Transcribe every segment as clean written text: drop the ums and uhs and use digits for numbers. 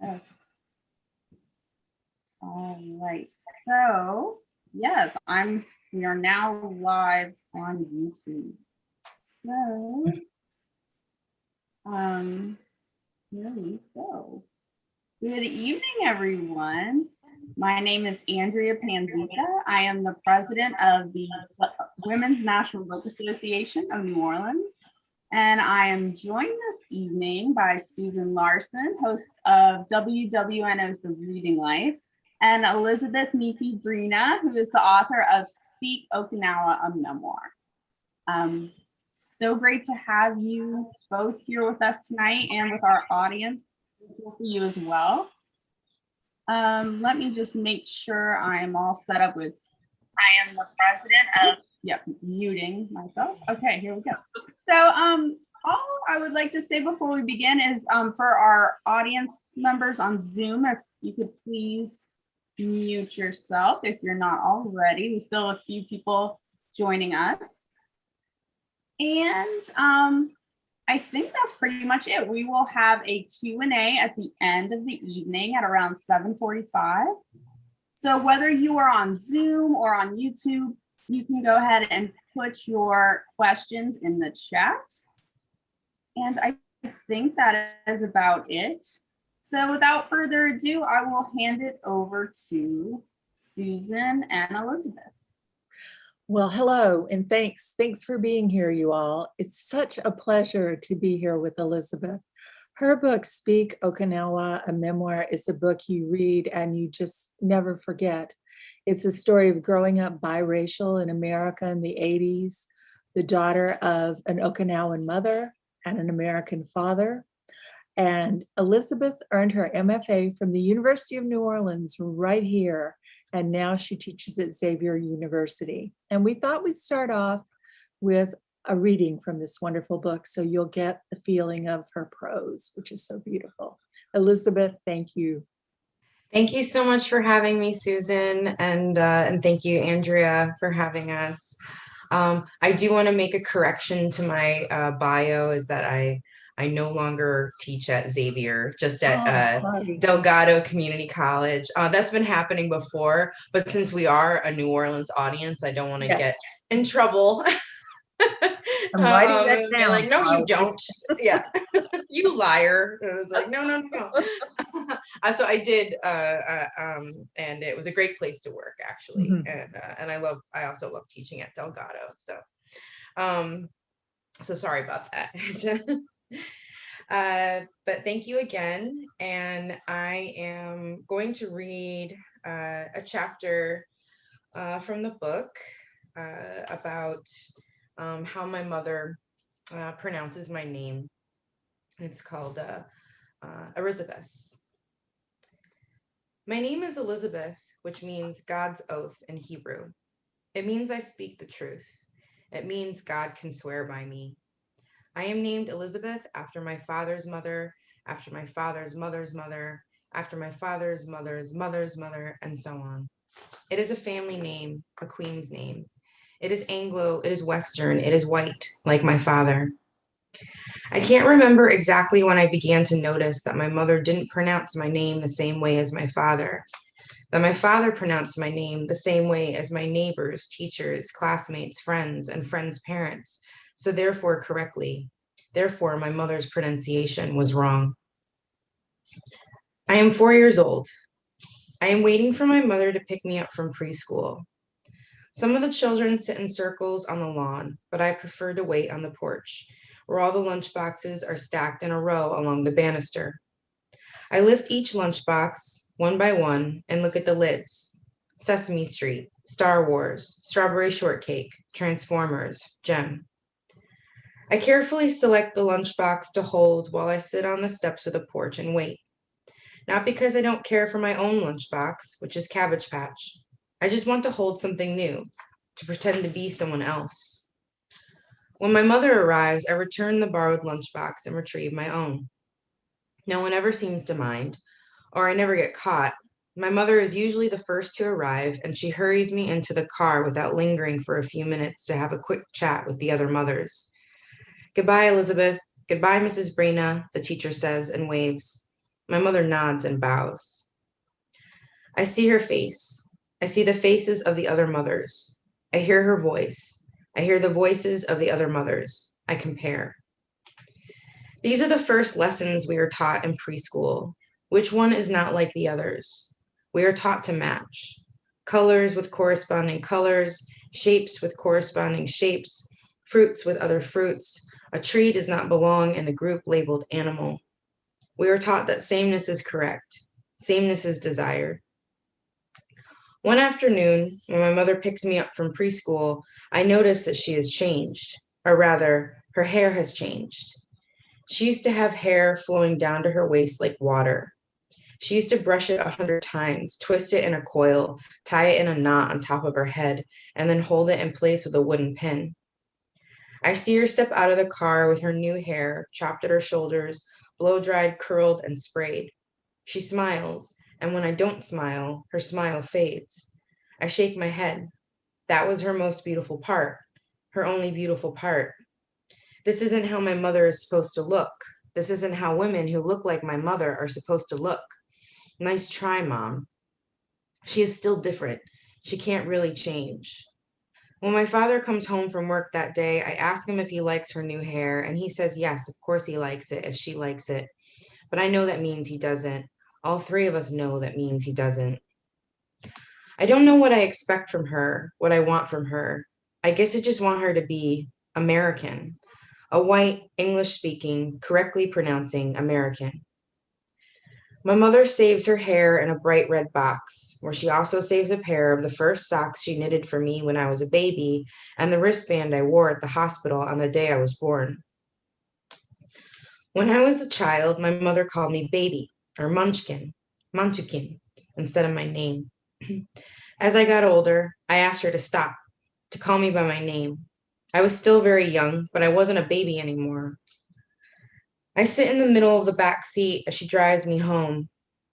Yes. All right. So, yes, we are now live on YouTube. So, here we go. Good evening, everyone. My name is Andrea Panzita. I am the president of the Women's National Book Association of New Orleans. And I am joined this evening by Susan Larson, host of WWNO's The Reading Life, and Elizabeth Miki Brina, who is the author of Speak Okinawa, a memoir. So great to have you both here with us tonight and with our audience, for you as well. Let me just make sure I am all set up with, I am the president of, yep, muting myself. Okay, here we go. So all I would like to say before we begin is for our audience members on Zoom, if you could please mute yourself if you're not already. We still have a few people joining us. And I think that's pretty much it. We will have a Q&A at the end of the evening at around 7:45. So whether you are on Zoom or on YouTube, you can go ahead and put your questions in the chat. And I think that is about it. So without further ado, I will hand it over to Susan and Elizabeth. Well, hello, and thanks for being here, you all. It's such a pleasure to be here with Elizabeth. Her book, Speak Okinawa, a memoir, is a book you read and you just never forget. It's a story of growing up biracial in America in the 80s, the daughter of an Okinawan mother and an American father. And Elizabeth earned her MFA from the University of New Orleans right here. And now she teaches at Xavier University. And we thought we'd start off with a reading from this wonderful book, so you'll get the feeling of her prose, which is so beautiful. Elizabeth, thank you. Thank you so much for having me, Susan, and thank you, Andrea, for having us. I do want to make a correction to my bio, is that I no longer teach at Xavier, just at Delgado Community College. That's been happening before, but since we are a New Orleans audience, I don't want to get in trouble. I'm writing that down. Like, no, you don't. Yeah, you liar. It was like, no. So I did, and it was a great place to work, actually. Mm-hmm. And I also love teaching at Delgado. So sorry about that. But thank you again. And I am going to read a chapter from the book about how my mother pronounces my name. It's called Elizabeth. My name is Elizabeth, which means God's oath in Hebrew. It means I speak the truth. It means God can swear by me. I am named Elizabeth after my father's mother, after my father's mother's mother, after my father's mother's mother's mother, and so on. It is a family name, a queen's name. It is Anglo, it is Western, it is white, like my father. I can't remember exactly when I began to notice that my mother didn't pronounce my name the same way as my father, that my father pronounced my name the same way as my neighbors, teachers, classmates, friends, and friends' parents, so therefore correctly. Therefore, my mother's pronunciation was wrong. I am 4 years old. I am waiting for my mother to pick me up from preschool. Some of the children sit in circles on the lawn, but I prefer to wait on the porch, where all the lunch boxes are stacked in a row along the banister. I lift each lunchbox one by one and look at the lids. Sesame Street, Star Wars, Strawberry Shortcake, Transformers, Gem. I carefully select the lunchbox to hold while I sit on the steps of the porch and wait. Not because I don't care for my own lunchbox, which is Cabbage Patch. I just want to hold something new, to pretend to be someone else. When my mother arrives, I return the borrowed lunchbox and retrieve my own. No one ever seems to mind, or I never get caught. My mother is usually the first to arrive, and she hurries me into the car without lingering for a few minutes to have a quick chat with the other mothers. Goodbye, Elizabeth. Goodbye, Mrs. Brina, the teacher says and waves. My mother nods and bows. I see her face. I see the faces of the other mothers. I hear her voice. I hear the voices of the other mothers. I compare. These are the first lessons we are taught in preschool. Which one is not like the others? We are taught to match. Colors with corresponding colors, shapes with corresponding shapes, fruits with other fruits. A tree does not belong in the group labeled animal. We are taught that sameness is correct. Sameness is desired. One afternoon, when my mother picks me up from preschool, I notice that she has changed, or rather, her hair has changed. She used to have hair flowing down to her waist like water. She used to brush it 100 times, twist it in a coil, tie it in a knot on top of her head, and then hold it in place with a wooden pin. I see her step out of the car with her new hair, chopped at her shoulders, blow-dried, curled, and sprayed. She smiles, and when I don't smile, her smile fades. I shake my head. That was her most beautiful part, her only beautiful part. This isn't how my mother is supposed to look. This isn't how women who look like my mother are supposed to look. Nice try, Mom. She is still different. She can't really change. When my father comes home from work that day, I ask him if he likes her new hair, and he says yes, of course he likes it if she likes it. But I know that means he doesn't. All three of us know that means he doesn't. I don't know what I expect from her, what I want from her. I guess I just want her to be American, a white, English-speaking, correctly pronouncing American. My mother saves her hair in a bright red box, where she also saves a pair of the first socks she knitted for me when I was a baby and the wristband I wore at the hospital on the day I was born. When I was a child, my mother called me baby or Munchkin, instead of my name. As I got older, I asked her to stop, to call me by my name. I was still very young, but I wasn't a baby anymore. I sit in the middle of the back seat as she drives me home,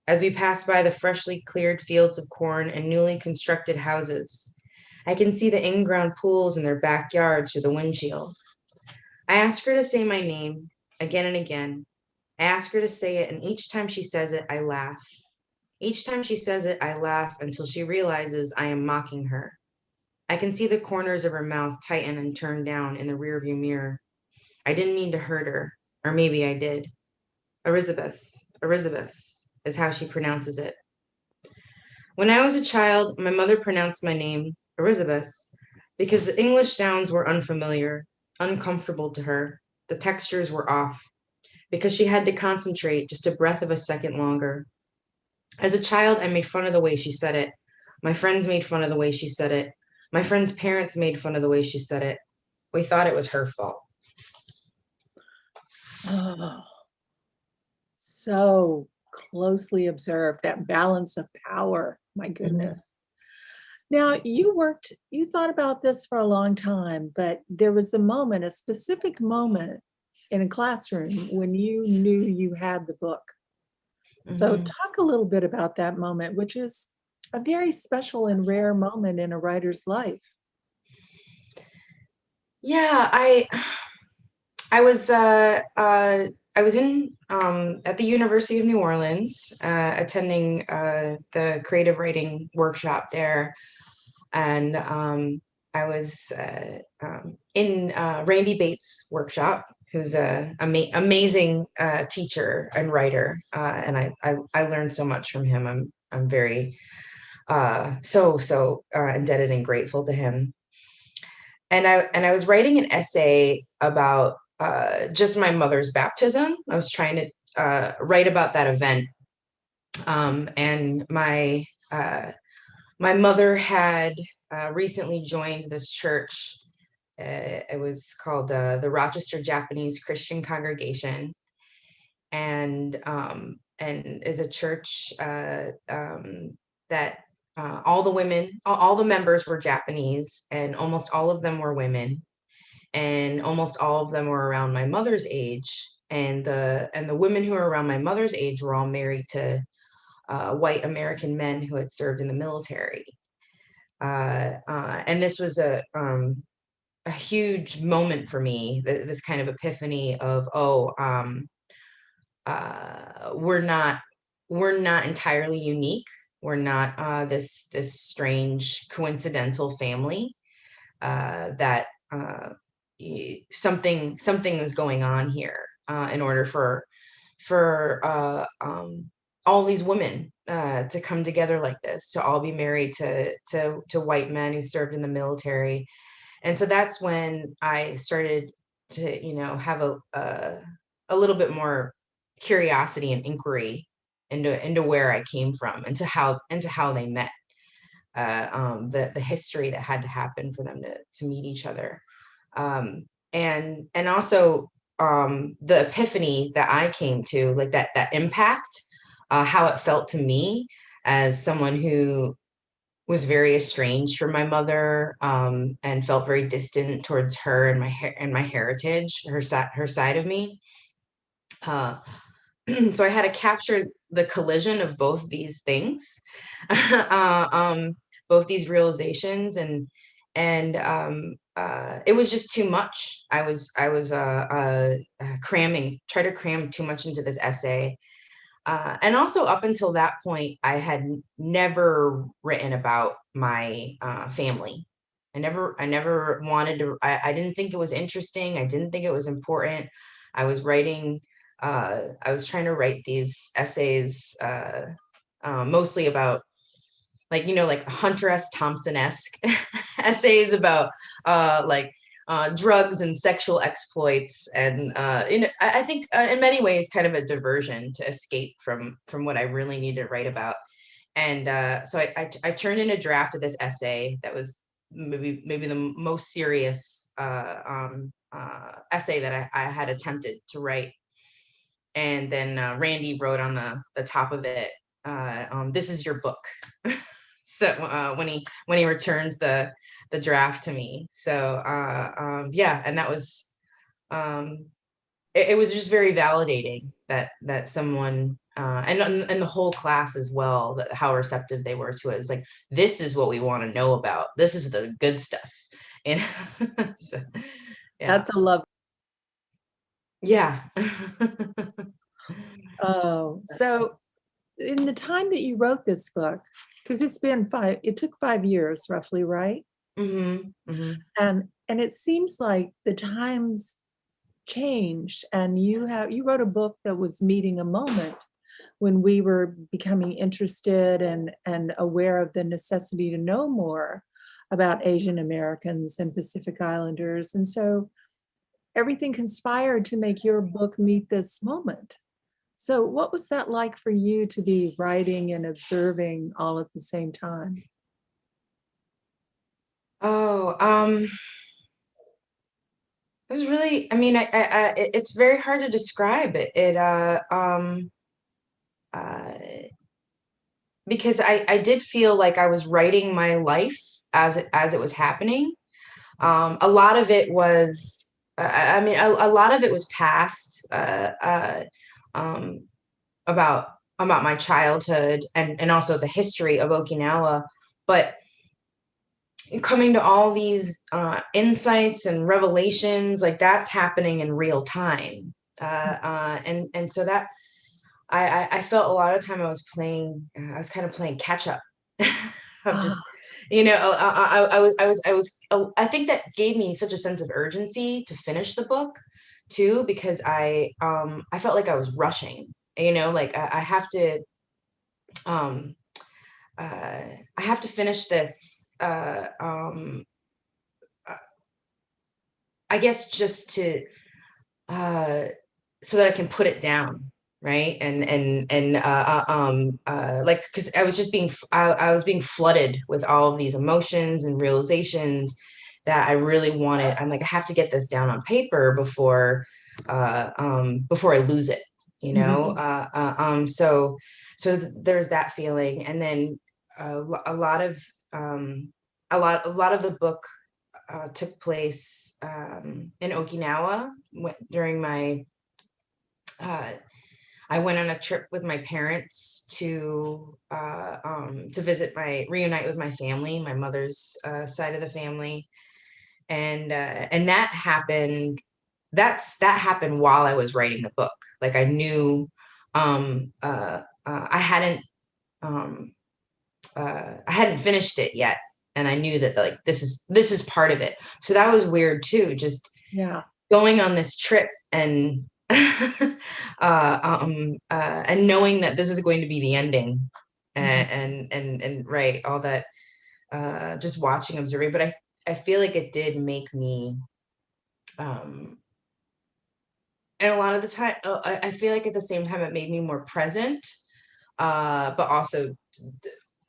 as we pass by the freshly cleared fields of corn and newly constructed houses. I can see the in-ground pools in their backyards through the windshield. I ask her to say my name again and again. I ask her to say it, and each time she says it, I laugh. Each time she says it, I laugh until she realizes I am mocking her. I can see the corners of her mouth tighten and turn down in the rearview mirror. I didn't mean to hurt her, or maybe I did. Elizabeth is how she pronounces it. When I was a child, my mother pronounced my name, Elizabeth, because the English sounds were unfamiliar, uncomfortable to her. The textures were off, because she had to concentrate just a breath of a second longer. As a child, I made fun of the way she said it. My friends made fun of the way she said it. My friends' parents made fun of the way she said it. We thought it was her fault. Oh, so closely observed, that balance of power. My goodness. Now, you thought about this for a long time, but there was a moment, a specific moment in a classroom when you knew you had the book. So Mhm. talk a little bit about that moment, which is a very special and rare moment in a writer's life. Yeah, I was I was in at the University of New Orleans attending the creative writing workshop there, and I was in Randy Bates' workshop, who's a amazing teacher and writer, and I learned so much from him. I'm very so indebted and grateful to him. And I was writing an essay about just my mother's baptism. I was trying to write about that event, and my mother had recently joined this church. It was called the Rochester Japanese Christian Congregation, and is a church that all the women, all the members were Japanese, and almost all of them were women, and almost all of them were around my mother's age. And the women who were around my mother's age were all married to white American men who had served in the military. And this was a huge moment for me, this kind of epiphany of, we're not we're not entirely unique. We're not this strange coincidental family. That something is going on here in order for all these women to come together like this, to all be married to white men who served in the military. And so that's when I started to, have a little bit more curiosity and inquiry into where I came from, and to how they met, the history that had to happen for them to meet each other, and also the epiphany that I came to, like that impact, how it felt to me as someone who was very estranged from my mother, and felt very distant towards her and my heritage, her side of me. Uh, so I had to capture the collision of both these things, both these realizations, and it was just too much. I was try to cram too much into this essay. And also, up until that point, I had never written about my family. I never wanted to. I didn't think it was interesting. I didn't think it was important. I was writing. I was trying to write these essays, mostly about, like Hunter S. Thompson-esque essays about like drugs and sexual exploits, and I think in many ways kind of a diversion to escape from what I really needed to write about. And so I turned in a draft of this essay that was maybe the most serious essay that I had attempted to write. And then Randy wrote on the top of it, "This is your book." So when he returns the draft to me. So yeah, and that was, it was just very validating that someone, and the whole class as well, that how receptive they were to it. It's like, this is what we want to know about. This is the good stuff. And so, yeah. That's a love. Yeah. Oh, so in the time that you wrote this book, because it took 5 years roughly, right? Mm-hmm, mm-hmm. And it seems like the times changed, and you wrote a book that was meeting a moment when we were becoming interested and aware of the necessity to know more about Asian Americans and Pacific Islanders. And so everything conspired to make your book meet this moment. So what was that like for you, to be writing and observing all at the same time? Oh, it was really, I mean, it's very hard to describe it. Uh, because I did feel like I was writing my life as it was happening. A lot of it was, I mean, a lot of it was past, um, about my childhood, and also the history of Okinawa, but coming to all these insights and revelations, like that's happening in real time. And so that I felt a lot of time I was kind of playing catch up. Of just, I think that gave me such a sense of urgency to finish the book too, because I felt like I was rushing, like um I have to finish this, I guess, just to so that I can put it down, right? And like, because I was just I was being flooded with all of these emotions and realizations that I really wanted. I'm like, I have to get this down on paper before I lose it, so there's that feeling. And then a lot of the book took place in Okinawa during my. I went on a trip with my parents to reunite with my family, my mother's side of the family, and that happened. That happened while I was writing the book. Like I knew, I hadn't finished it yet, and I knew that like this is part of it. So that was weird too, just Yeah. going on this trip and and knowing that this is going to be the ending, and right, all that, just watching, observing. But I feel like it did make me, and a lot of the time, I feel like at the same time it made me more present, but also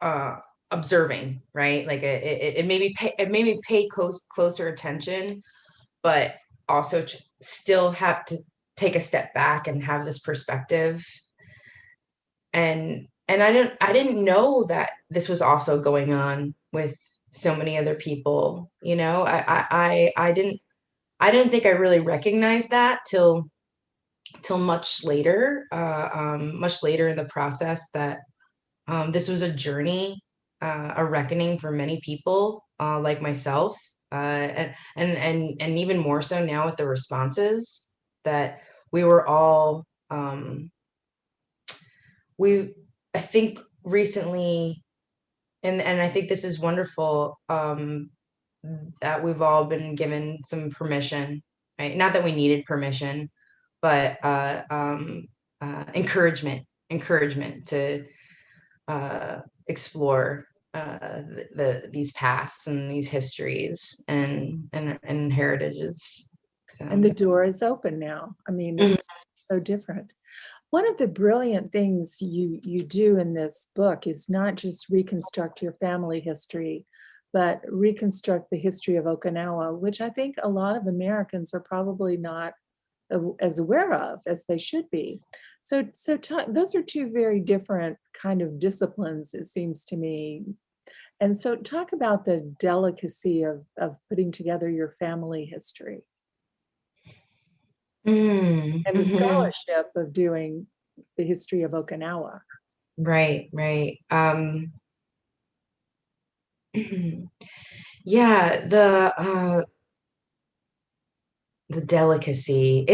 uh observing, right? Like it made me pay closer attention, but also still have to take a step back and have this perspective. And I didn't know that this was also going on with so many other people, you know. I didn't think I really recognized that till much later in the process, that this was a journey, a reckoning for many people, like myself, and even more so now with the responses, that we were all, we I think recently, and I think this is wonderful, that we've all been given some permission, right? Not that we needed permission, but encouragement to explore these pasts and these histories and heritages. So. And the door is open now. I mean, it's so different. One of the brilliant things you do in this book is not just reconstruct your family history, but reconstruct the history of Okinawa, which I think a lot of Americans are probably not as aware of as they should be. So those are two very different kind of disciplines, it seems to me. And so talk about the delicacy of putting together your family history and the scholarship of doing the history of Okinawa. Right. Yeah, the delicacy.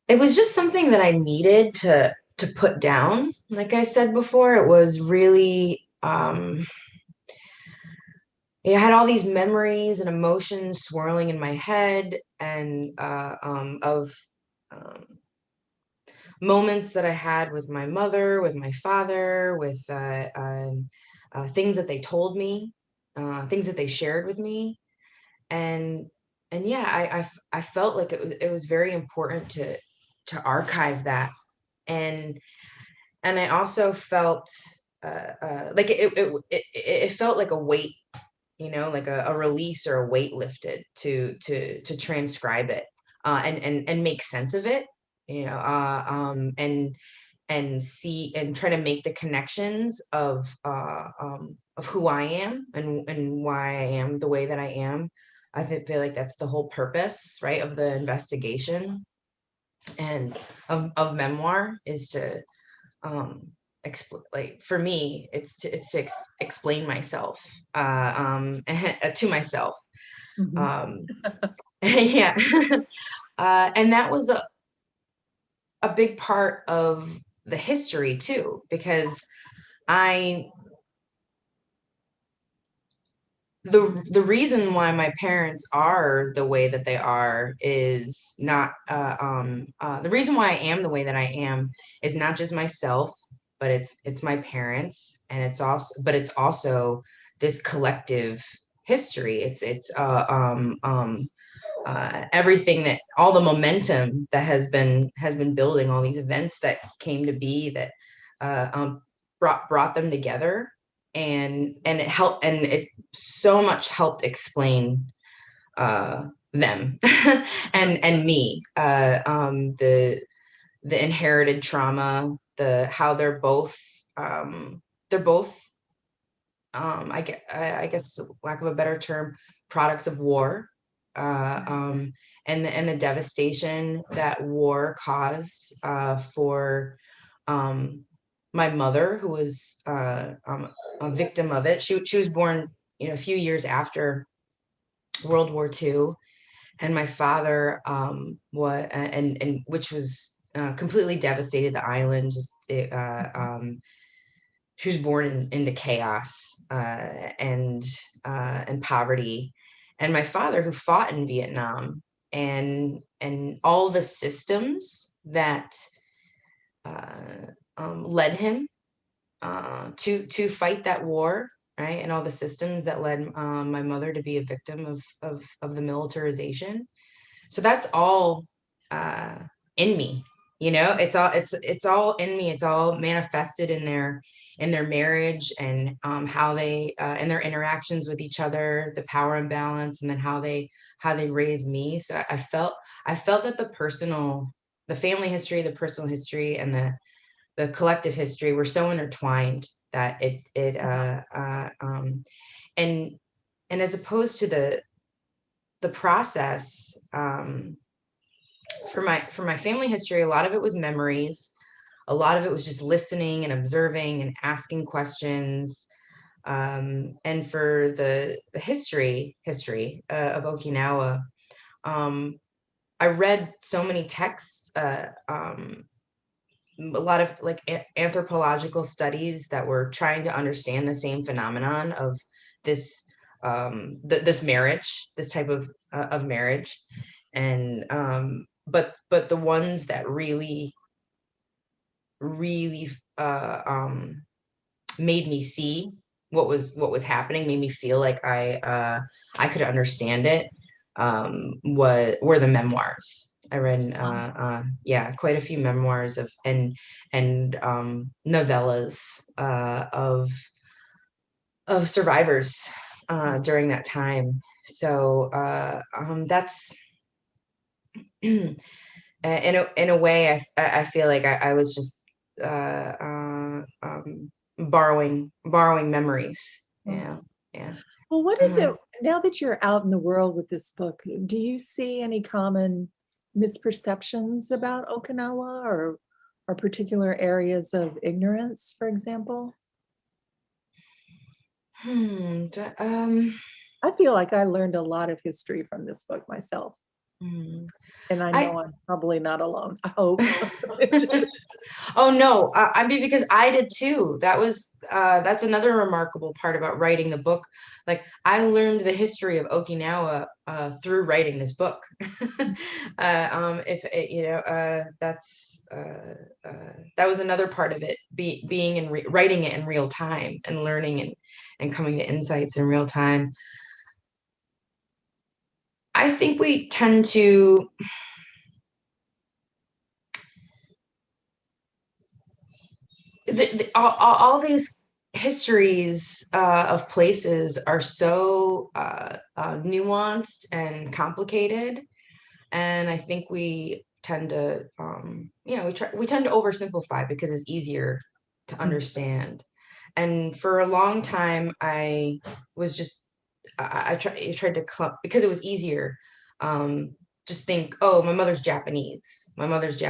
It was just something that I needed to put down. Like I said before, it was really, I had all these memories and emotions swirling in my head, and of moments that I had with my mother, with my father, with things that they told me, things that they shared with me, and yeah, I felt like it was very important to archive that, and I also felt like it felt like a weight, you know, like a release or a weight lifted to transcribe it, and make sense of it, you know, and see and try to make the connections of who I am, and why I am the way that I am. Feel like that's the whole purpose, right, of the investigation and of memoir, is to like, for me, it's to explain myself, to myself. Yeah. And that was a big part of the history too, because the reason why my parents are the way that they are is not, the reason why I am the way that I am is not just myself, but it's my parents, and it's also this collective history. It's everything, that all the momentum that has been building, all these events that came to be, that brought them together, and it helped, and it so much helped explain them and me, the inherited trauma, the how they're both, I guess, lack of a better term, products of war, and the devastation that war caused, for my mother, who was a victim of it. She was born, you know, a few years after World War II, and my father, what and which was completely devastated the island. She was born into chaos and poverty. And my father, who fought in Vietnam, and all the systems that led him to fight that war, right? And all the systems that led my mother to be a victim of the militarization. So that's all in me, it's all in me. It's all manifested in their marriage, and how they in their interactions with each other, the power imbalance, and then how they raise me. So I felt that the family history, the personal history, and the collective history were so intertwined that and as opposed to the process, for my family history, a lot of it was memories. A lot of it was just listening and observing and asking questions. And for the history of Okinawa, I read so many texts, a lot of like anthropological studies that were trying to understand the same phenomenon of this this marriage, this type of marriage. And but the ones that really made me see what was happening, made me feel like I could understand it, were the memoirs. I read quite a few memoirs and novellas of survivors during that time. So that's in a way, I feel like I was just borrowing memories. Yeah. Well, what is it now that you're out in the world with this book? Do you see any common misperceptions about Okinawa, or particular areas of ignorance, for example? I feel like I learned a lot of history from this book myself. And I know I'm probably not alone, I hope. Oh no, I mean, because I did too. That's another remarkable part about writing the book. Like, I learned the history of Okinawa through writing this book. If it, that was another part of it, being and writing it in real time, and learning and coming to insights in real time. I think we tend to all these histories of places are so nuanced and complicated, and I think we tend to we tend to oversimplify because it's easier to understand. And for a long time, I was just I tried to because it was easier. Just think, oh, my mother's Japanese. Because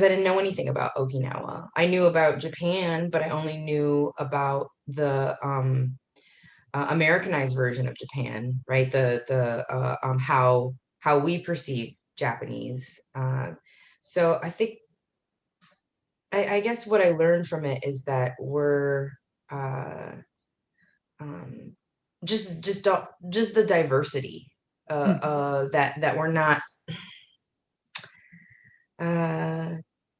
I didn't know anything about Okinawa. I knew about Japan, but I only knew about the Americanized version of Japan, right? How we perceive Japanese. So I think I guess what I learned from it is that we're just the diversity that we're not.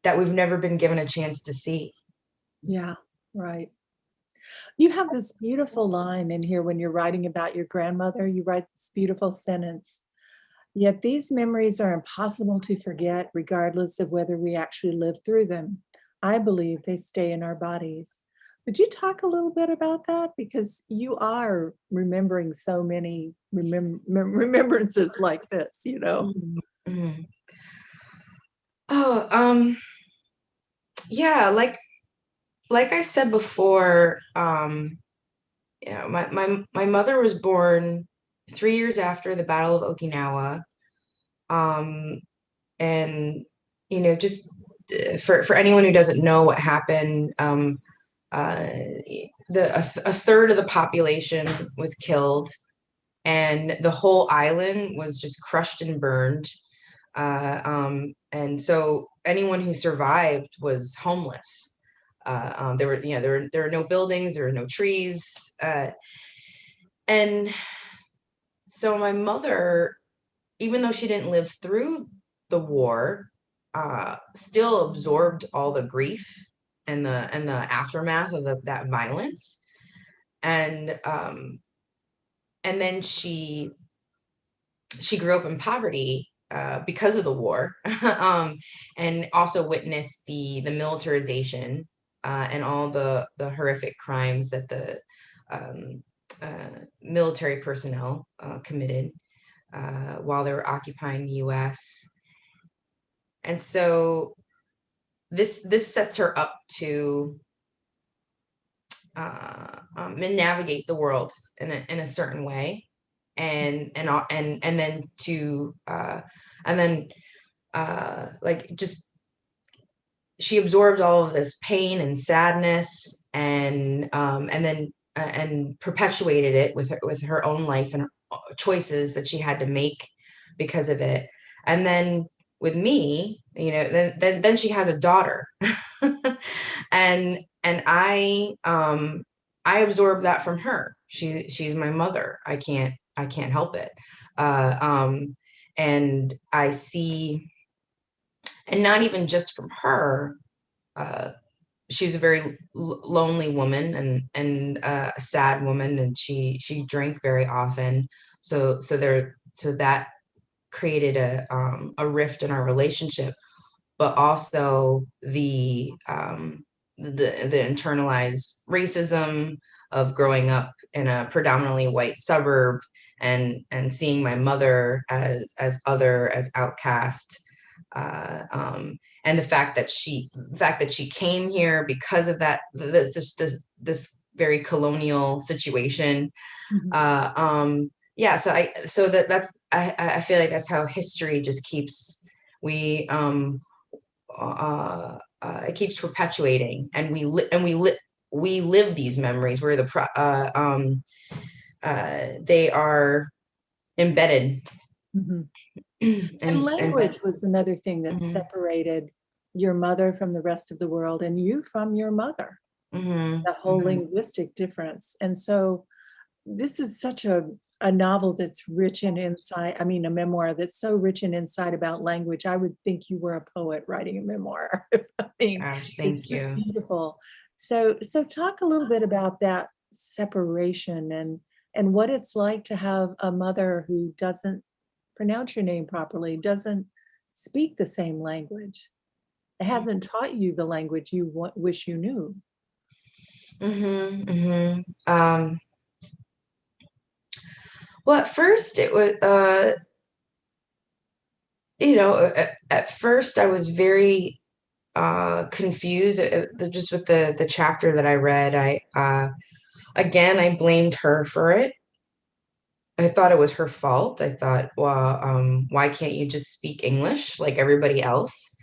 That we've never been given a chance to see. Yeah, right. You have this beautiful line in here when you're writing about your grandmother. You write this beautiful sentence: "Yet these memories are impossible to forget, regardless of whether we actually live through them. I believe they stay in our bodies." Would you talk a little bit about that? Because you are remembering so many remembrances like this, Mm-hmm. Oh, yeah, like I said before, my mother was born 3 years after the Battle of Okinawa. And just for anyone who doesn't know what happened, a third of the population was killed, and the whole island was just crushed and burned. And so anyone who survived was homeless. There were no buildings, there were no trees. And so my mother, even though she didn't live through the war, still absorbed all the grief and the aftermath of that violence. And then she grew up in poverty because of the war, and also witnessed the militarization and all the horrific crimes that the military personnel committed while they were occupying the U.S. And so this sets her up to navigate the world in a certain way, and then to like, just, she absorbed all of this pain and sadness, and then and perpetuated it with her own life and choices that she had to make because of it. And then with me, then she has a daughter. And I absorb that from her. She's my mother. I can't help it. And I see, and not even just from her, she's a very lonely woman, and a sad woman, and she drank very often. So that created a rift in our relationship, but also the internalized racism of growing up in a predominantly white suburb, and seeing my mother as other, as outcast, and the fact that she came here because of that, this very colonial situation. Yeah, I feel like that's how history just keeps, we it keeps perpetuating, and we live these memories where they are embedded. And language was another thing that Mhm. separated your mother from the rest of the world, and you from your mother, the whole linguistic difference. And so this is such a novel that's rich in insight. I mean, a memoir that's so rich in insight about language. I would think you were a poet writing a memoir. I mean, Gosh, it's thank just you. beautiful. So talk a little bit about that separation, and what it's like to have a mother who doesn't pronounce your name properly, doesn't speak the same language, hasn't taught you the language you wish you knew. Well, at first it was, at first I was very confused, just with the chapter that I read. Again, I blamed her for it. I thought it was her fault. I thought, well, why can't you just speak English like everybody else?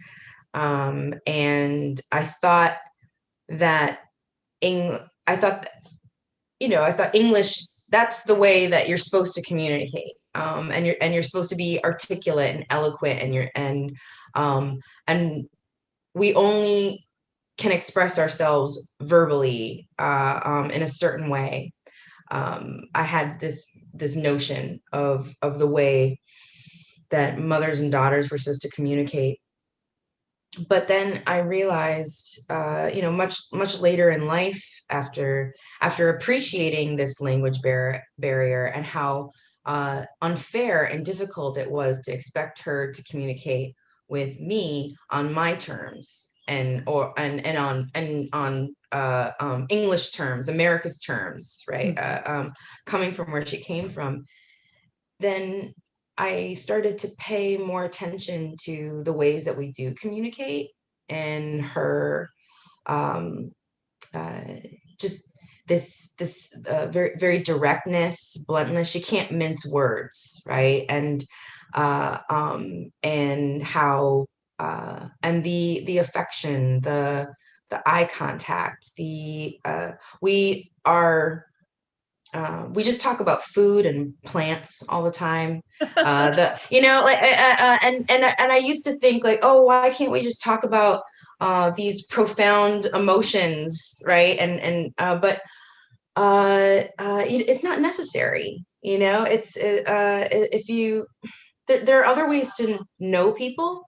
And I thought that I thought that, I thought English, that's the way that you're supposed to communicate. And you're supposed to be articulate and eloquent, and we only can express ourselves verbally, in a certain way. I had this notion of the way that mothers and daughters were supposed to communicate. But then I realized, much later in life, after appreciating this language barrier, and how unfair and difficult it was to expect her to communicate with me on my terms, and on English terms, America's terms, right? Coming from where she came from, then I started to pay more attention to the ways that we do communicate, and her, just very, very directness, bluntness. She can't mince words, right? And how, and the affection, the eye contact, we are we just talk about food and plants all the time. Like, and I used to think like, oh, why can't we just talk about these profound emotions, right? But it's not necessary. It's if you there are other ways to know people.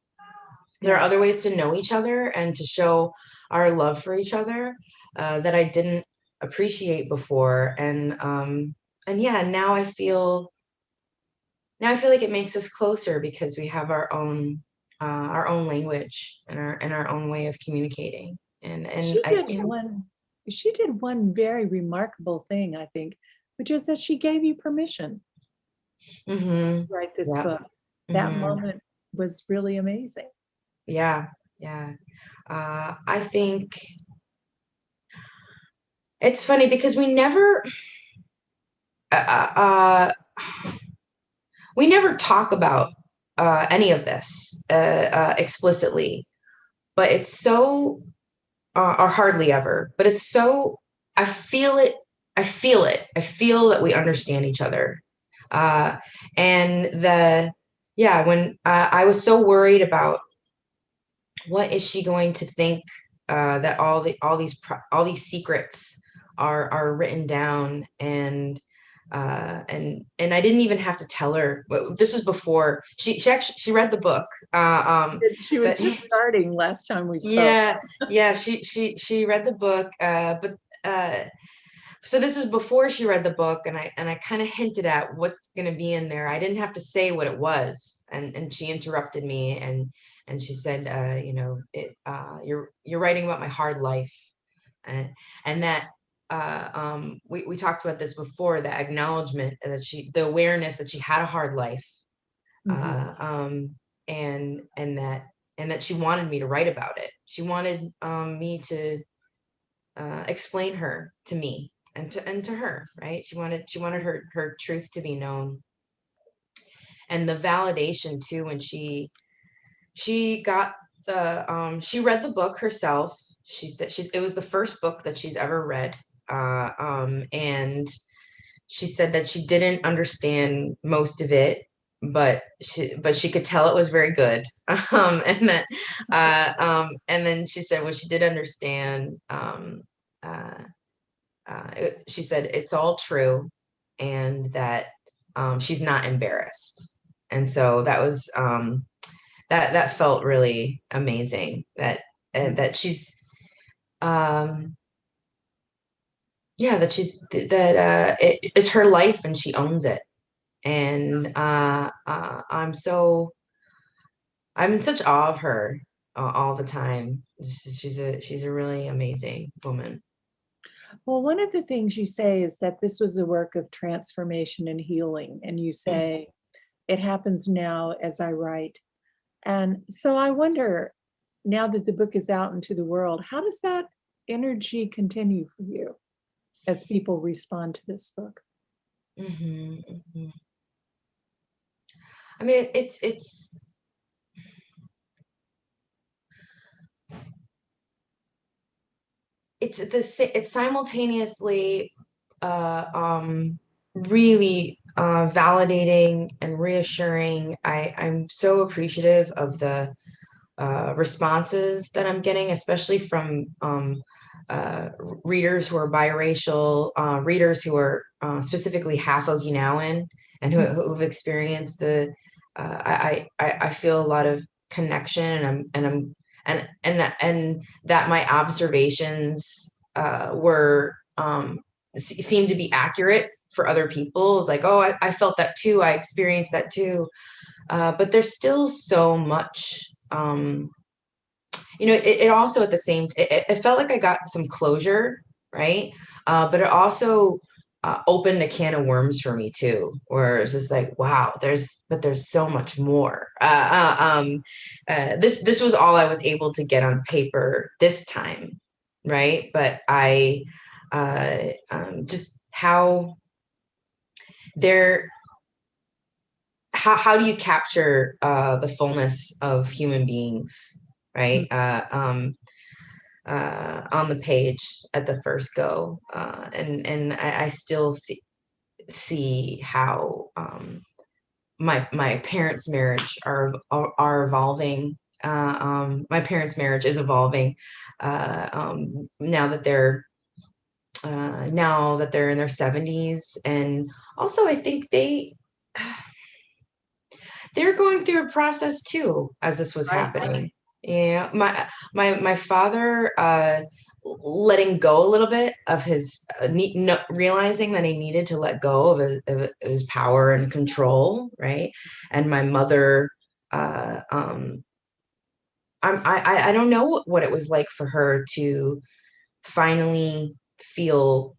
There are other ways to know each other and to show our love for each other that I didn't appreciate before. And yeah, now I feel like it makes us closer because we have our own language and our own way of communicating. And She I did one, she did one very remarkable thing, I think, which is that she gave you permission mm-hmm, to write this yeah, book. That mm-hmm, moment was really amazing. yeah. I think it's funny because uh, we never talk about any of this explicitly, but it's so, or hardly ever, but it's so, I feel it. I feel it. I feel that we understand each other. Uh, and when I was so worried about what is she going to think that all these secrets are written down, and I didn't even have to tell her. This was before she read the book. She was But just starting last time we spoke. yeah, she read the book. But so this was before she read the book, and I kind of hinted at what's going to be in there. I didn't have to say what it was, and she interrupted me, and she said, you're writing about my hard life, and that we talked about this before, the acknowledgement that the awareness that she had a hard life, Mhm. and that she wanted me to write about it. She wanted me to explain her to me and to her, right? She wanted her truth to be known, and the validation too when she got she read the book herself. She said it was the first book that she's ever read, and she said that she didn't understand most of it, but she could tell it was very good. And then she said what she did understand. Uh, she said it's all true, and that she's not embarrassed. And so that was that felt really amazing. That she's that it's her life and she owns it. And I'm in such awe of her all the time. She's a really amazing woman. Well, one of the things you say is that this was a work of transformation and healing, and you say it happens now as I write. And so I wonder, now that the book is out into the world, how does that energy continue for you as people respond to this book? Mm-hmm, mm-hmm. I mean, it's simultaneously really validating and reassuring. I'm so appreciative of the responses that I'm getting, especially from readers who are biracial, readers who are specifically half Okinawan, and who've experienced the. I feel a lot of connection, and that my observations were seemed to be accurate for other people. It's like, oh, I felt that too. I experienced that too. But there's still so much. It also at the same, it felt like I got some closure, right? But it also opened a can of worms for me too, where it's just like, wow, there's so much more. This was all I was able to get on paper this time, right? But I just there how do you capture the fullness of human beings, right? On the page at the first go, and I still see how my parents' marriage are evolving. My parents' marriage is evolving now that they're in their 70s, and also I think they're going through a process too as this was Right. happening. Yeah, my father letting go a little bit of his realizing that he needed to let go of his power and control, right? And my mother, I don't know what it was like for her to finally feel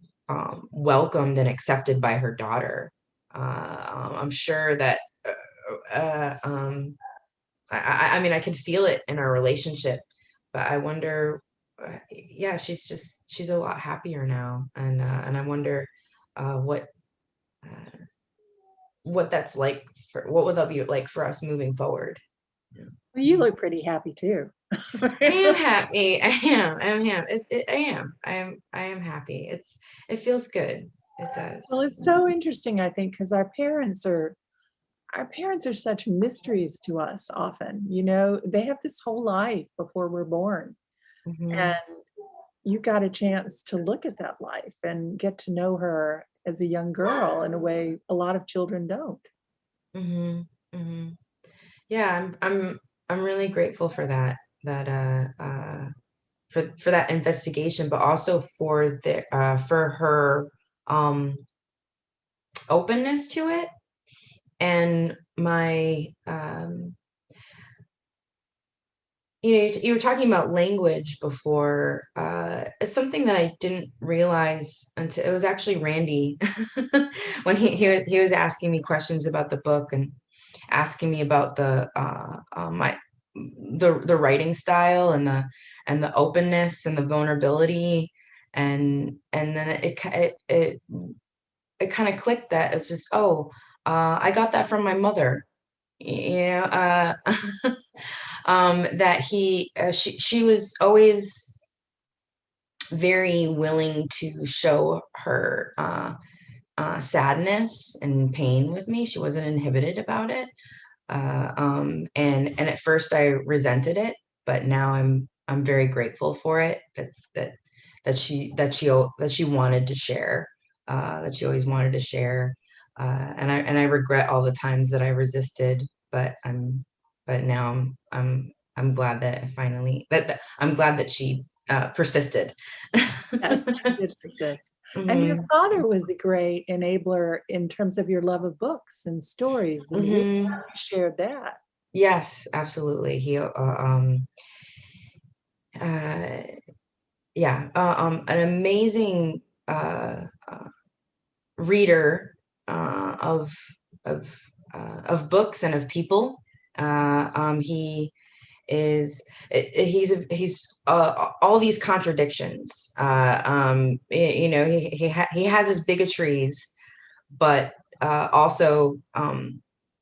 welcomed and accepted by her daughter. I'm sure that I mean, I can feel it in our relationship, but I wonder, yeah, she's a lot happier now, and I wonder what that's like what would that be like for us moving forward. Well, you look pretty happy too. I am happy. I am happy. It feels good. It does. Well, it's so interesting, I think, because our parents are such mysteries to us often. They have this whole life before we're born, Mhm. and you got a chance to look at that life and get to know her as a young girl in a way a lot of children don't. Mhm. Mhm. Yeah, I'm really grateful for that for that investigation, but also for her um openness to it. And my you were talking about language before. It's something that I didn't realize until it was actually Randy when he was asking me questions about the book and asking me about the writing style and the openness and the vulnerability, and then it kind of clicked that it's just, oh, I got that from my mother, that she was always very willing to show her sadness and pain with me. She wasn't inhibited about it. And at first I resented it, but now I'm very grateful for it, that she wanted to share, that she always wanted to share. And I regret all the times that I resisted, but now I'm glad that I finally that I'm glad that she persisted. Yes, she did persist. And your Mhm, father was a great enabler in terms of your love of books and stories, and you mhm. shared that. Yes, absolutely. Uh, yeah, an amazing reader of of of books and of people. He is he's all these contradictions. He has his bigotries, but also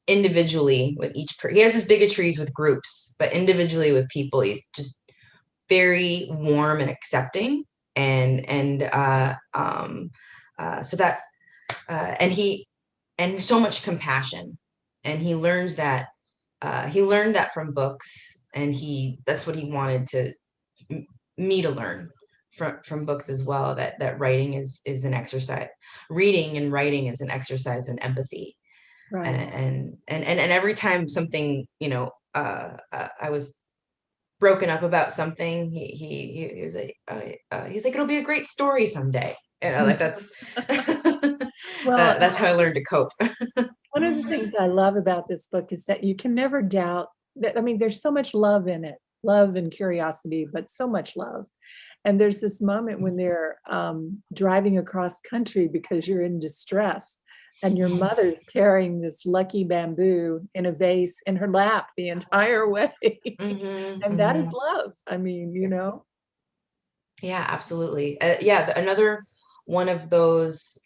individually with he has his bigotries with groups, but individually with people, he's just very warm and accepting, and so that and so much compassion, and he learned that from books, and that's what he wanted me to learn from books as well, that writing is an exercise. Reading and writing is an exercise in empathy. Right. And every time something, I was broken up about something, he was like, he's like, it'll be a great story someday. Like that's Well, that's how I learned to cope. one of the things I love about this book is that you can never doubt that. I mean, there's so much love in it, love and curiosity, but so much love. And there's this moment when they're driving across country because you're in distress, and your mother's carrying this lucky bamboo in a vase in her lap the entire way. Hmm. And that is Hmm. love. I mean. Yeah, absolutely. Yeah, another one of those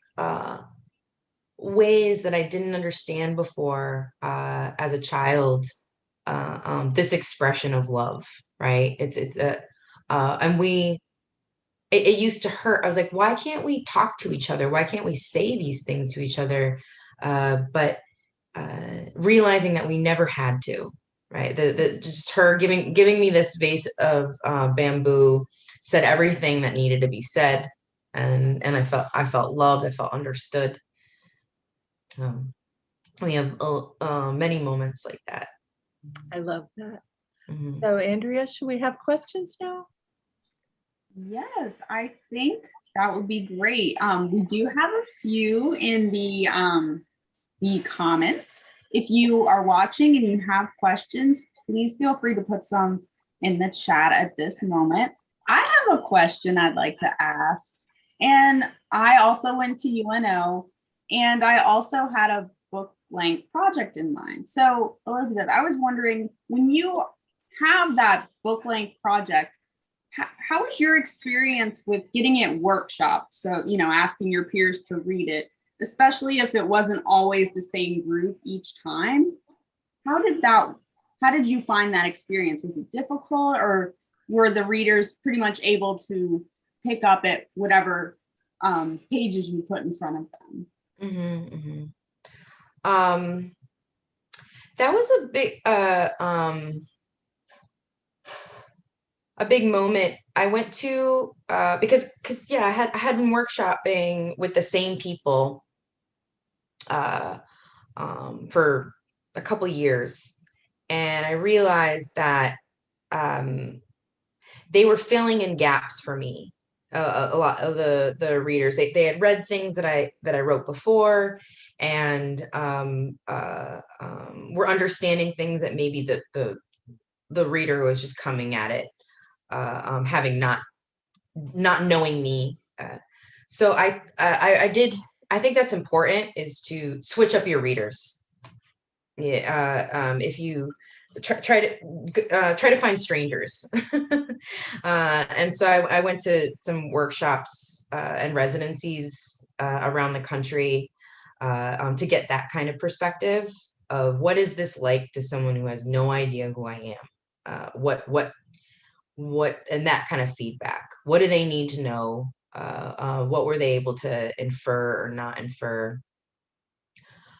ways that I didn't understand before as a child. This expression of love, right? And it used to hurt. I was like, why can't we talk to each other? Why can't we say these things to each other? But realizing that we never had to, right? The just her giving me this vase of bamboo said everything that needed to be said, and I felt loved. I felt understood. We have many moments like that. I love that. Mhm. So Andrea, should we have questions now? Yes, I think that would be great. We do have a few in the comments. If you are watching and you have questions, please feel free to put some in the chat at this moment. I have a question I'd like to ask. And I also went to UNO, and I also had a book length project in mind. So Elizabeth, I was wondering, when you have that book length project, how was your experience with getting it workshopped? So, asking your peers to read it, especially if it wasn't always the same group each time. How did you find that experience? Was it difficult, or were the readers pretty much able to pick up at whatever pages you put in front of them? Mm-hmm, mm-hmm. That was a big moment. I went to because yeah, I had been workshopping with the same people for a couple years, and I realized that they were filling in gaps for me. A lot of the readers, they had read things that I wrote before, and were understanding things that maybe the reader who was just coming at it, having not knowing me. So I did. I think that's important, is to switch up your readers. Yeah, if you try to find strangers. And so I went to some workshops and residencies around the country to get that kind of perspective of what is this like to someone who has no idea who I am. What and that kind of feedback. What do they need to know? What were they able to infer or not infer?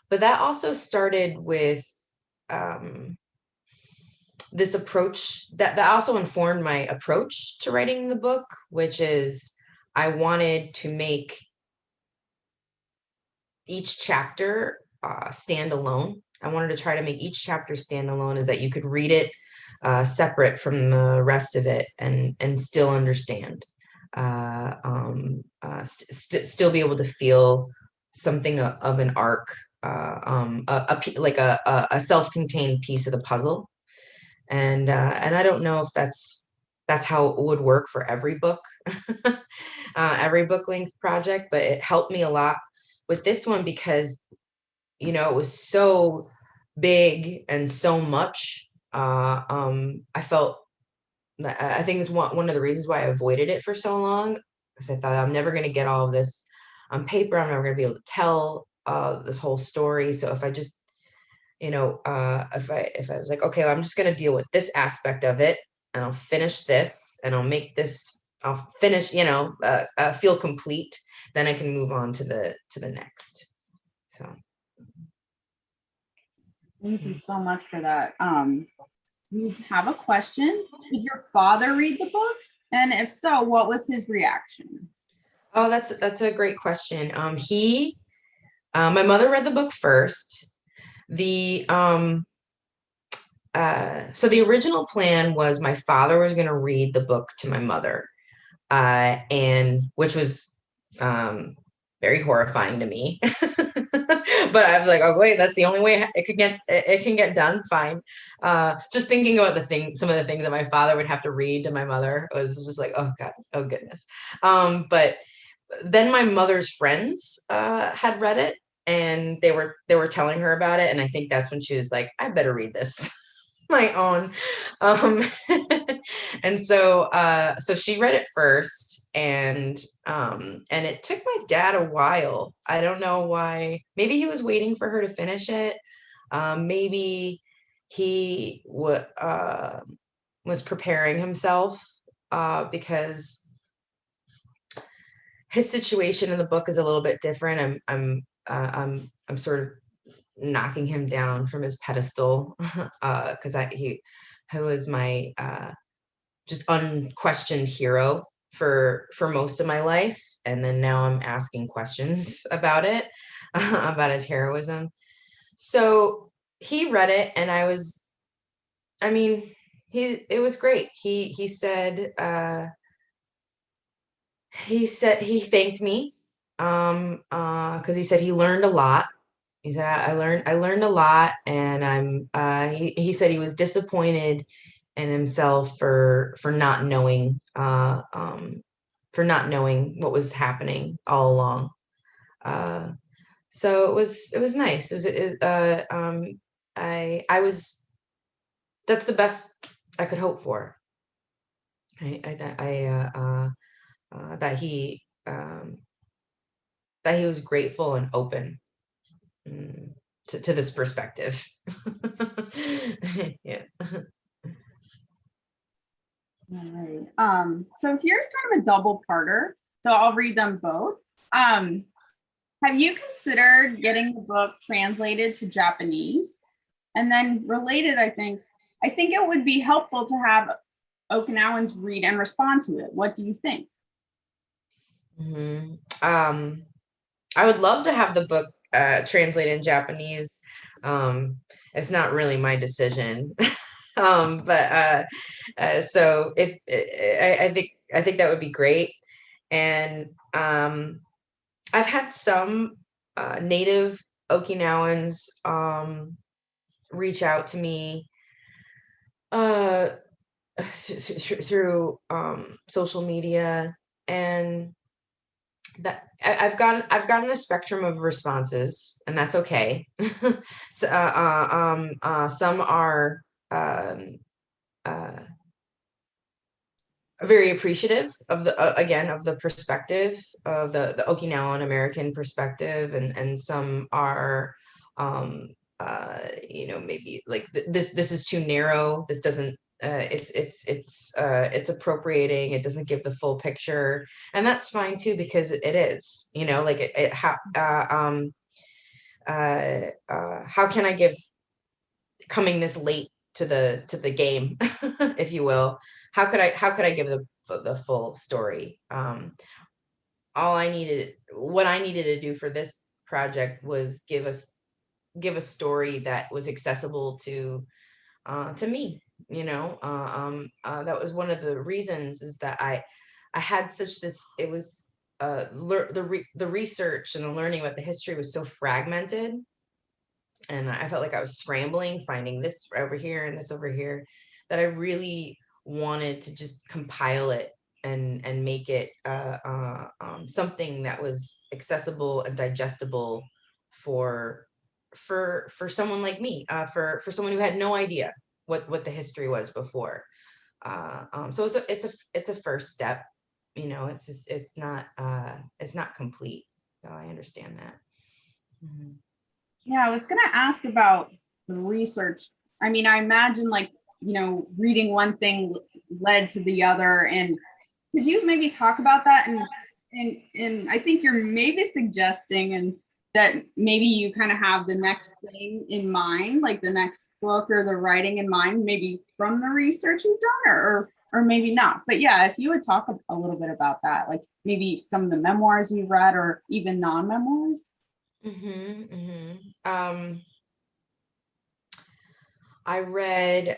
But that also started with this approach that also informed my approach to writing the book, which is I wanted to make each chapter stand alone. I wanted to try to make each chapter stand alone, is that you could read it separate from the rest of it and still understand, still be able to feel something of an arc, like a self-contained piece of the puzzle. And I don't know if that's how it would work for every book, every book length project, but it helped me a lot with this one because it was so big and so much. I felt I think it's one of the reasons why I avoided it for so long, because I thought I'm never going to get all of this on paper. I'm never going to be able to tell this whole story. So if I just if I was like, okay, well, I'm just going to deal with this aspect of it, and I'll finish this, and I'll finish, feel complete, then I can move on to the next. So. Thank you so much for that. You have a question. Did your father read the book? And if so, what was his reaction? Oh, that's a great question. My mother read the book first. So the original plan was my father was going to read the book to my mother, and which was very horrifying to me. But I was like, oh wait, that's the only way it can get done. Fine. Just thinking about some of the things that my father would have to read to my mother was just like, oh God, oh goodness. But then my mother's friends had read it, and they were telling her about it, and I think that's when she was like, I better read this my own. And so she read it first, and it took my dad a while. I don't know why. Maybe he was waiting for her to finish it. Maybe he was preparing himself, because his situation in the book is a little bit different. I'm sort of knocking him down from his pedestal because he was my just unquestioned hero for most of my life, and then now I'm asking questions about it, about his heroism. So he read it, and I mean, it was great. He said he thanked me because he said he learned a lot. He said I learned a lot, and he said he was disappointed in himself for not knowing what was happening all along. So it was nice. I was That's the best I could hope for. That he was grateful and open to this perspective. Yeah. All right. So here's kind of a double parter. So I'll read them both. Have you considered getting the book translated to Japanese? And then related, I think it would be helpful to have Okinawans read and respond to it. What do you think? I would love to have the book translated in Japanese. It's not really my decision. But so if I think that would be great. And I've had some native Okinawans reach out to me through social media, and that I've gotten a spectrum of responses, and that's okay. So, some are very appreciative of the again of the perspective of the Okinawan American perspective, and some are maybe like this is too narrow. This doesn't it's appropriating. It doesn't give the full picture, and that's fine too, because it is, like how can I give, coming this late to the game, if you will, how could I give the full story? What I needed to do for this project was give a story that was accessible to me. That was one of the reasons, is that I had such this. It was the research and the learning about the history was so fragmented, and I felt like I was scrambling, finding this over here and this over here, that I really wanted to just compile it and make it something that was accessible and digestible for someone like me, for someone who had no idea what the history was before. So it's a first step. It's not complete. So I understand that. Mm-hmm. Yeah, I was going to ask about the research. I mean, I imagine reading one thing led to the other. And could you maybe talk about that? And I think you're maybe suggesting that maybe you kind of have the next thing in mind, like the next book or the writing in mind, maybe from the research you've done, or maybe not. But yeah, if you would talk a little bit about that, like maybe some of the memoirs you've read or even non-memoirs. I read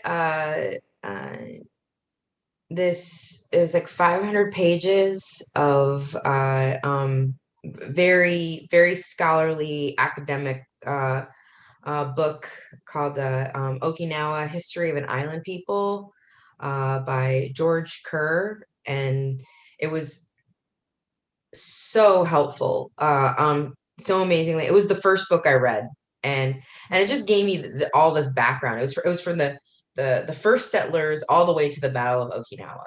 this. It was like 500 pages of very, very scholarly academic book called Okinawa: History of an Island People by George Kerr, and it was so helpful, so amazingly. It was the first book I read, and it just gave me all this background. It was from the first settlers all the way to the Battle of Okinawa.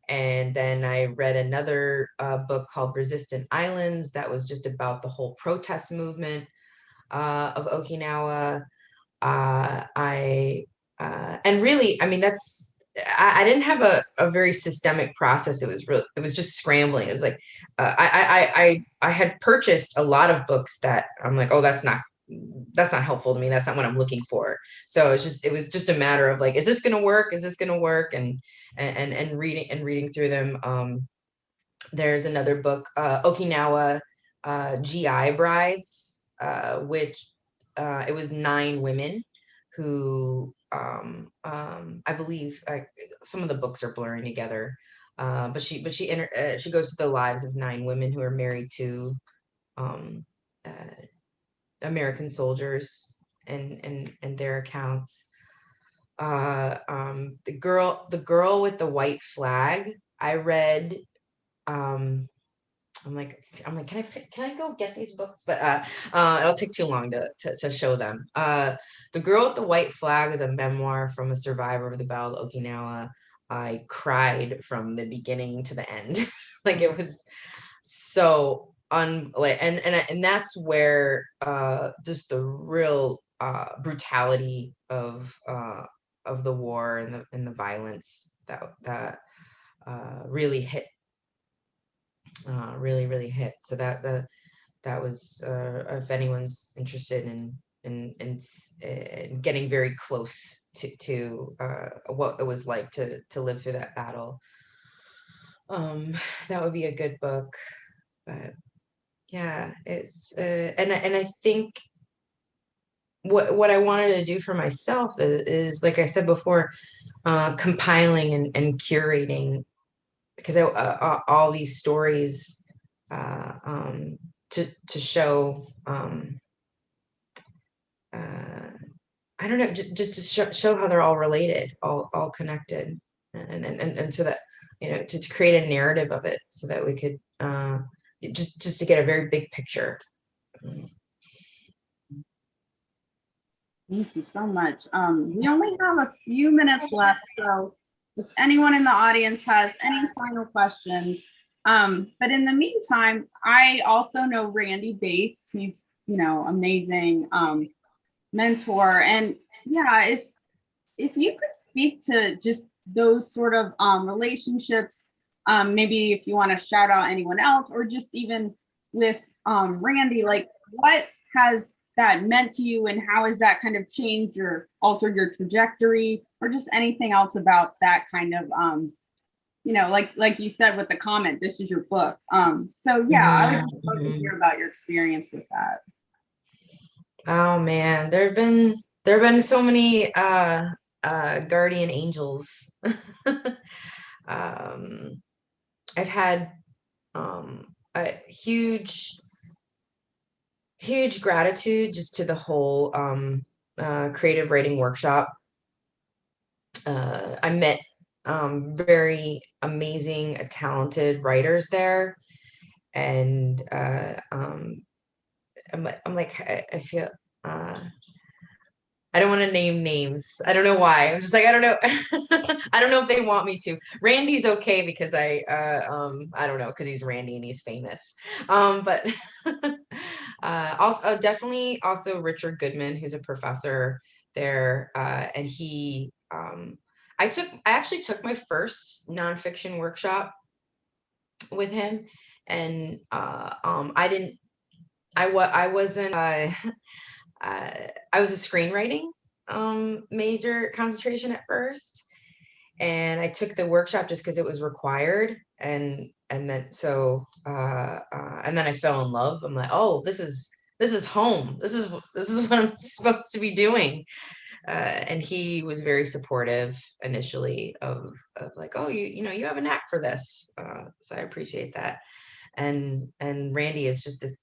And then I read another book called Resistant Islands that was just about the whole protest movement of Okinawa. And really, I mean, I didn't have a very systemic process. It was just scrambling. It was like, I had purchased a lot of books that I'm like, oh, that's not helpful to me. That's not what I'm looking for. So it was just a matter of like, is this going to work? Is this going to work? And reading through them. There's another book, Okinawa, GI Brides, which it was 9 women who, I believe, some of the books are blurring together, but she goes to the lives of 9 women who are married to um, uh, American soldiers and their accounts. The girl with the white flag. I read. Um, can I go get these books? But it'll take too long to show them. The Girl with the White Flag is a memoir from a survivor of the Battle of Okinawa. I cried from the beginning to the end. Like it was so and that's where just the real brutality of the war and the violence that really hit really hit. So that was if anyone's interested in getting very close to what it was like to live through that battle, that would be a good book. But yeah, it's and I think what I wanted to do for myself is like I said before, compiling and curating, because all these stories to show I don't know, just to show how they're all related, all connected, and so that to create a narrative of it so that we could just to get a very big picture. Thank you so much. We only have a few minutes left, so if anyone in the audience has any final questions, but in the meantime, I also know Randy Bates. He's, amazing mentor. And yeah, if you could speak to just those sort of relationships, maybe if you want to shout out anyone else, or just even with Randy, like what has that meant to you, and how has that kind of changed or altered your trajectory, or just anything else about that kind of like you said with the comment, this is your book. So yeah, I would just love to hear about your experience with that. Oh man, there have been so many guardian angels. I've had a huge gratitude just to the whole creative writing workshop. I met very amazing, talented writers there, and I feel I don't want to name names. I don't know why. I'm just like, I don't know. I don't know if they want me to. Randy's okay because I don't know, because he's Randy and he's famous. But also definitely also Richard Goodman, who's a professor there, and he I actually took my first nonfiction workshop with him, and I wasn't I was a screenwriting major concentration at first, and I took the workshop just because it was required, and then and then I fell in love. I'm like, oh, this is home. This is what I'm supposed to be doing. And he was very supportive initially of like, oh, you have a knack for this, so I appreciate that. And Randy is just this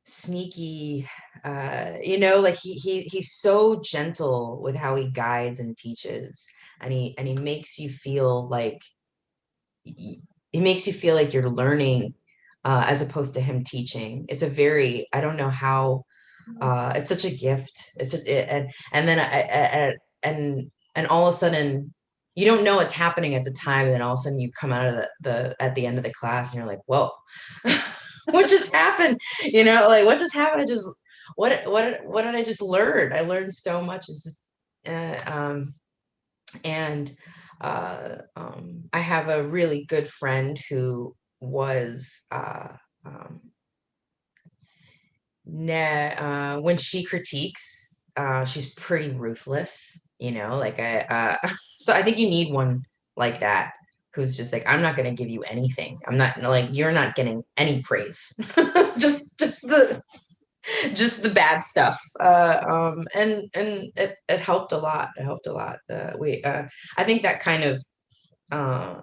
sneaky, like he's so gentle with how he guides and teaches, and he makes you feel like you're learning, as opposed to him teaching. It's a very, I don't know how, it's such a gift. And then and all of a sudden you don't know what's happening at the time, and then all of a sudden you come out of the at the end of the class and you're like, whoa. What just happened? Like what just happened? What did I just learn? I learned so much. It's just and I have a really good friend who was when she critiques, she's pretty ruthless, like so I think you need one like that who's just like, I'm not going to give you anything. I'm not like, you're not getting any praise. just the bad stuff. And it helped a lot. It helped a lot. I think that kind of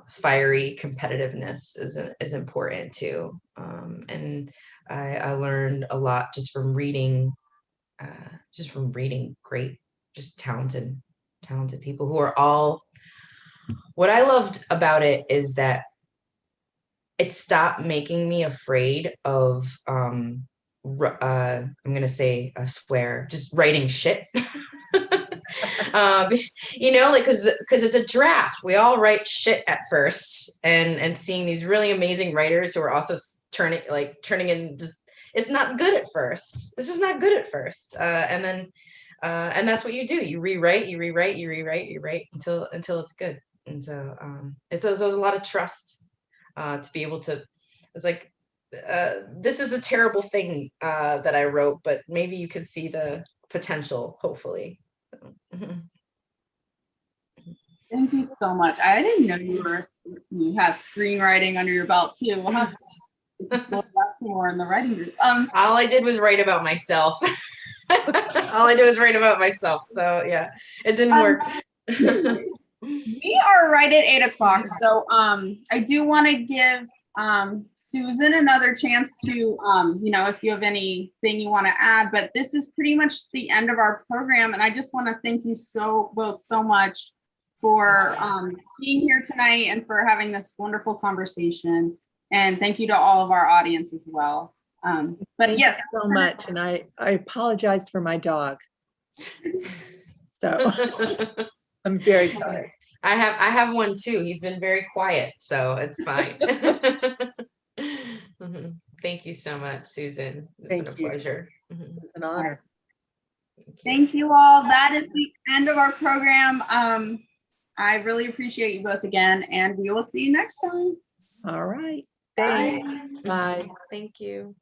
fiery competitiveness is important too. And I learned a lot just from reading great, just talented people who are all. What I loved about it is that it stopped making me afraid of I'm gonna say a swear, just writing shit. Like because it's a draft. We all write shit at first, and seeing these really amazing writers who are also turning in just, it's not good at first. This is not good at first, and then and that's what you do. You rewrite until it's good. And so so there's a lot of trust to be able to. It's like this is a terrible thing that I wrote, but maybe you could see the potential, hopefully. Thank you so much. I didn't know you have screenwriting under your belt too. We'll have to explore that some more in the writing group. All I did was write about myself. All I did was write about myself. So yeah, it didn't work. We are right at 8:00, so I do want to give Susan another chance to, if you have anything you want to add, but this is pretty much the end of our program. And I just want to thank you both so much for being here tonight and for having this wonderful conversation. And thank you to all of our audience as well. But Thank yes, you so much. And I apologize for my dog. So I'm very sorry. I have one too. He's been very quiet, so it's fine. Thank you so much, Susan. It's been a pleasure. It was an honor. Thank you all. That is the end of our program. I really appreciate you both again, and we will see you next time. All right. Bye. Bye. Thank you.